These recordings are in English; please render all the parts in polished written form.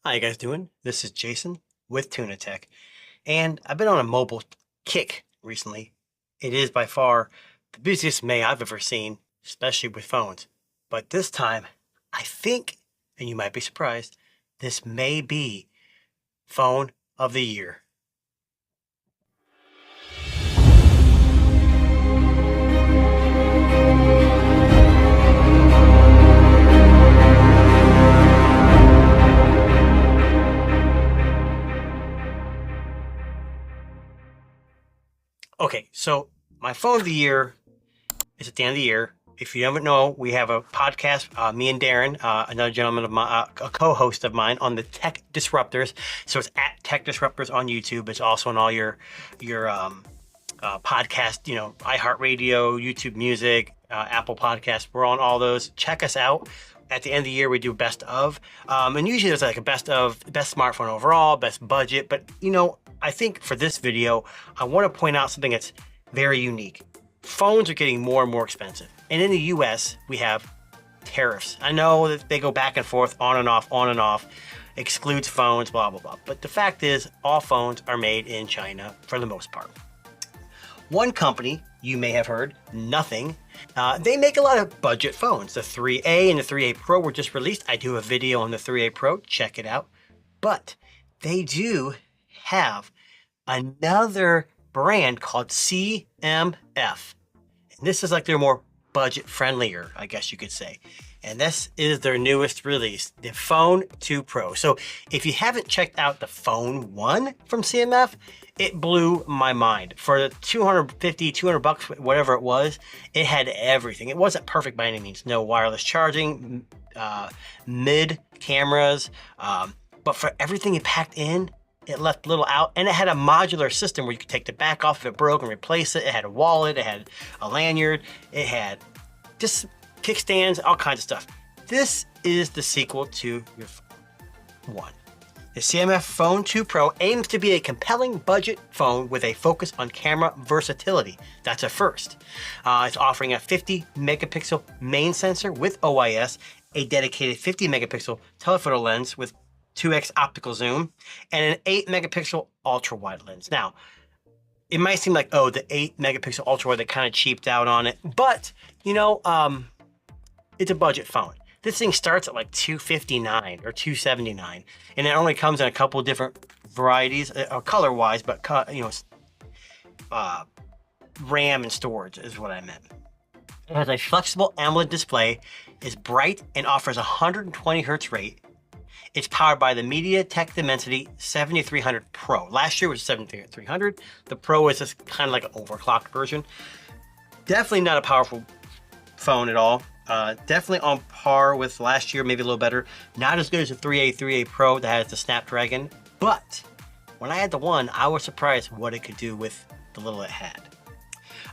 How you guys doing? This is Jason with TunaTech, and I've been on a mobile kick recently. It is by far the busiest May I've ever seen, especially with phones. But this time, I think, and you might be surprised, this may be phone of the year. Okay, so my phone of the year is at the end of the year. If you don't know, we have a podcast, me and Darren, another gentleman of my, a co-host of mine on the Tech Disruptors. So it's at Tech Disruptors on YouTube. It's also on all your podcast, iHeartRadio, YouTube Music, Apple Podcasts. We're on all those. Check us out. At the end of the year, we do best of, and usually there's like a best of, best smartphone overall, best budget. But I think for this video, I want to point out something that's very unique. Phones are getting more and more expensive. And in the US, we have tariffs. I know that they go back and forth, on and off, excludes phones, blah, blah, blah. But the fact is, all phones are made in China for the most part. One company, you may have heard, Nothing, they make a lot of budget phones. The 3A and the 3A Pro were just released. I do a video on the 3A Pro, check it out. But they do have another brand called CMF. And this is like their more budget friendlier, I guess you could say. And this is their newest release, the Phone 2 Pro. So if you haven't checked out the Phone 1 from CMF, it blew my mind. For $200 whatever it was, it had everything. It wasn't perfect by any means. No wireless charging, mid cameras, but for everything it packed in, it left little out, and it had a modular system where you could take the back off if it broke and replace it. It had a wallet, it had a lanyard, it had just kickstands, all kinds of stuff. This is the sequel to your Phone 1. The CMF Phone 2 Pro aims to be a compelling budget phone with a focus on camera versatility. That's a first. It's offering a 50 megapixel main sensor with OIS, a dedicated 50 megapixel telephoto lens with 2x optical zoom, and an 8 megapixel ultrawide lens. Now, it might seem like, oh, the 8 megapixel ultrawide, they kind of cheaped out on it, but it's a budget phone. This thing starts at like $259 or $279, and it only comes in a couple of different varieties, color-wise, but RAM and storage is what I meant. It has a flexible AMOLED display, is bright, and offers a 120 hertz rate. It's powered by the MediaTek Dimensity 7300 Pro. Last year was 7300. The Pro is just kind of like an overclocked version. Definitely not a powerful phone at all. Definitely on par with last year, maybe a little better. Not as good as the 3A Pro that has the Snapdragon. But when I had the one, I was surprised what it could do with the little it had.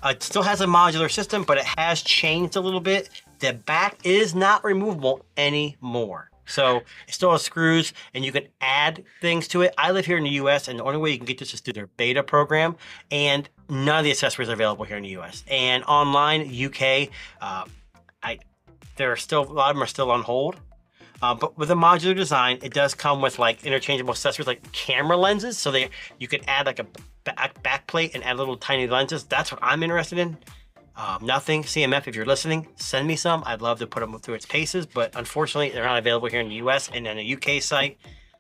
It still has a modular system, but it has changed a little bit. The back is not removable anymore. So it still has screws, and you can add things to it. I live here in the US, and the only way you can get this is through their beta program, and none of the accessories are available here in the US. And online, UK, there are still, a lot of them are still on hold. But with a modular design, it does come with like interchangeable accessories like camera lenses. So you could add like a back plate and add little tiny lenses. That's what I'm interested in. Nothing, CMF, if you're listening, send me some. I'd love to put them through its paces, but unfortunately, they're not available here in the US, and on the UK site,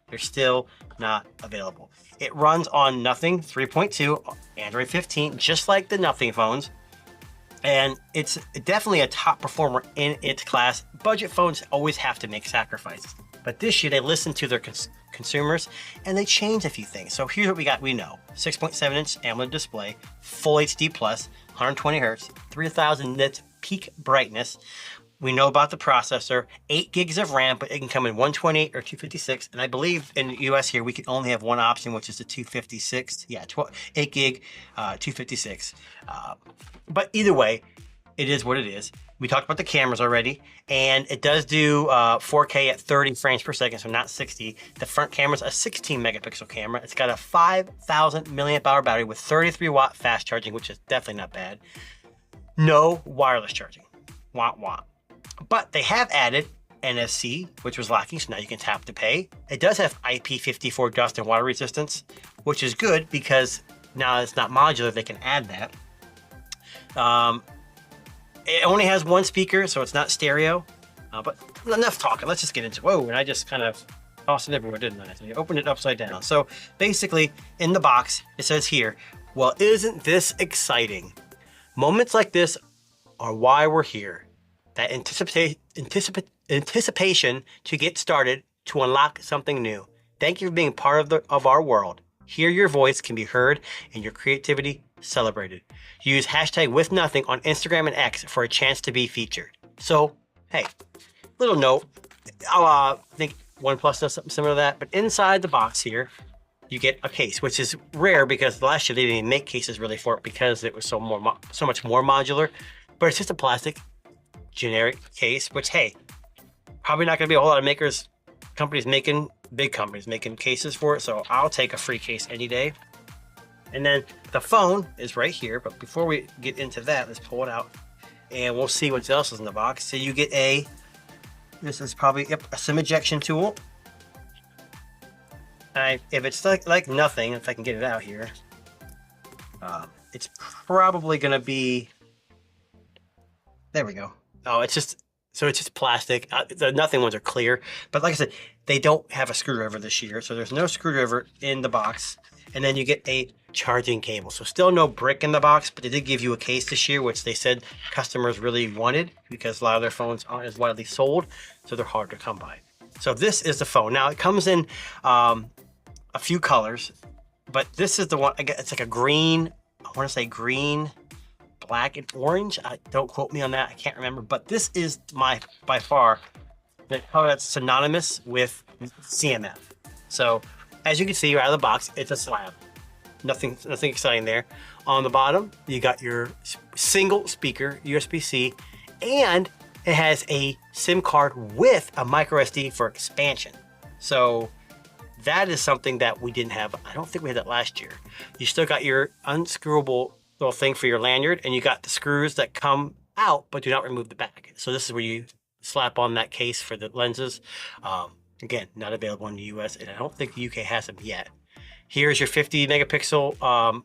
they're still not available. It runs on Nothing 3.2, Android 15, just like the Nothing phones, and it's definitely a top performer in its class. Budget phones always have to make sacrifices, but this year they listened to their consumers and they changed a few things. So here's what we got. We know 6.7-inch AMOLED display, full HD plus, 120 hertz, 3000 nits peak brightness. We know about the processor, 8 gigs of RAM, but it can come in 128 or 256. And I believe in the US here, we can only have one option, which is the 256. Yeah, 8 gig, 256. But either way, it is what it is. We talked about the cameras already, and it does do 4K at 30 frames per second, so not 60. The front camera is a 16 megapixel camera. It's got a 5,000 milliamp hour battery with 33 watt fast charging, which is definitely not bad. No wireless charging. Wah wah. But they have added NFC, which was lacking, so now you can tap to pay. It does have IP54 dust and water resistance, which is good because now it's not modular, they can add that. It only has one speaker, so it's not stereo, but enough talking. Let's just get into it. Whoa, and I just kind of tossed it everywhere, didn't I? So you opened it upside down. So basically, in the box, it says here, well, isn't this exciting? Moments like this are why we're here. That anticipation to get started, to unlock something new. Thank you for being part of our world. Here your voice can be heard and your creativity celebrated. Use hashtag with nothing on Instagram and X for a chance to be featured. So, hey, little note. I think OnePlus does something similar to that, but inside the box here, you get a case, which is rare because last year they didn't even make cases really for it because it was so much more modular. But it's just a plastic generic case, which, hey, probably not going to be a whole lot of big companies making cases for it. So I'll take a free case any day. And then the phone is right here. But before we get into that, let's pull it out and we'll see what else is in the box. So you get this is probably a SIM ejection tool. If it's like nothing, if I can get it out here, it's probably going to be, there we go. Oh, it's just plastic. The nothing ones are clear. But like I said, they don't have a screwdriver this year. So there's no screwdriver in the box. And then you get a charging cable. So still no brick in the box, but they did give you a case this year, which they said customers really wanted because a lot of their phones aren't as widely sold. So they're hard to come by. So this is the phone. Now it comes in a few colors, but this is the one, it's like a green, I want to say green, black, and orange. Don't quote me on that, I can't remember, but this is by far the color that's synonymous with CMF. So as you can see right out of the box, it's a slab. Nothing exciting there. On the bottom, you got your single speaker, USB-C, and it has a SIM card with a micro SD for expansion. So that is something that we didn't have. I don't think we had that last year. You still got your unscrewable little thing for your lanyard, and you got the screws that come out but do not remove the back. So this is where you slap on that case for the lenses. Again, not available in the US, and I don't think the UK has them yet. Here's your 50 megapixel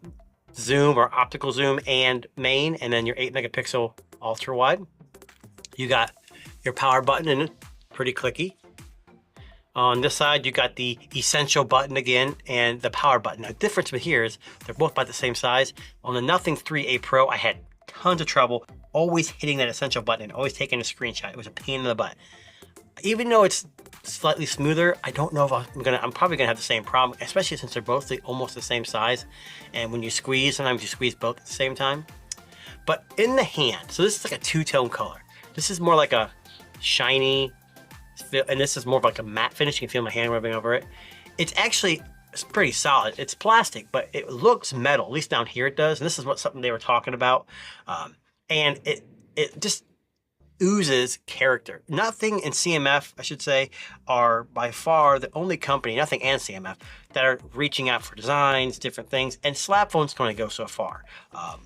zoom or optical zoom and main, and then your 8 megapixel ultra wide. You got your power button in it, pretty clicky. On this side, you got the essential button again and the power button. Now, the difference with here is they're both about the same size. On the Nothing 3A Pro, I had tons of trouble always hitting that essential button and always taking a screenshot. It was a pain in the butt. Even though it's slightly smoother, I don't know if I'm probably gonna have the same problem, especially since they're both almost the same size. And when you squeeze, sometimes you squeeze both at the same time. But in the hand, so this is like a two-tone color. This is more like a shiny, and this is more of like a matte finish. You can feel my hand rubbing over it. It's pretty solid. It's plastic, but it looks metal. At least down here it does. And this is something they were talking about. And it just oozes character. Nothing in CMF, I should say, are by far the only company, Nothing and CMF, that are reaching out for designs, different things. And slab phones can only go so far.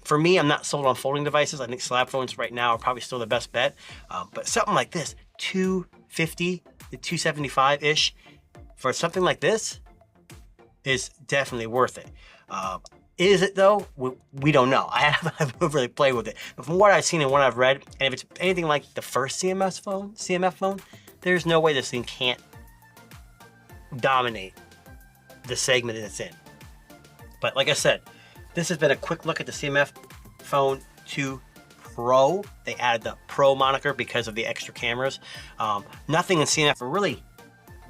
For me, I'm not sold on folding devices. I think slab phones right now are probably still the best bet. But something like this, $250 to $275-ish for something like this is definitely worth it. Is it though? We don't know. I haven't really played with it. But from what I've seen and what I've read, and if it's anything like the first CMF phone, there's no way this thing can't dominate the segment that it's in. But like I said, this has been a quick look at the CMF Phone 2 Pro. They added the Pro moniker because of the extra cameras. Nothing in CMF are really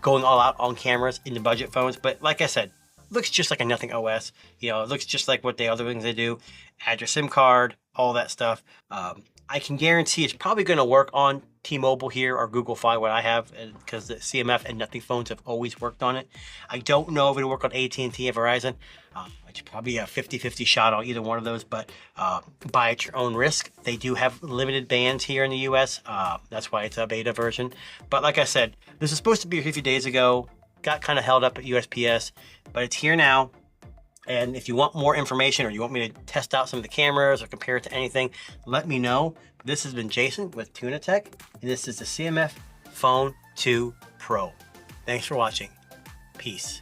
going all out on cameras in the budget phones, but like I said, looks just like a Nothing OS. You know, it looks just like what the other things they do. Add your SIM card, all that stuff. I can guarantee it's probably going to work on T-Mobile here or Google Fi, what I have, because the CMF and Nothing phones have always worked on it. I don't know if it'll work on AT&T or Verizon. It's probably a 50-50 shot on either one of those, but buy at your own risk. They do have limited bands here in the US. That's why it's a beta version. But like I said, this was supposed to be a few days ago. Got kind of held up at USPS, but it's here now. And if you want more information or you want me to test out some of the cameras or compare it to anything, let me know. This has been Jason with TunaTech, and this is the CMF Phone 2 Pro. Thanks for watching. Peace.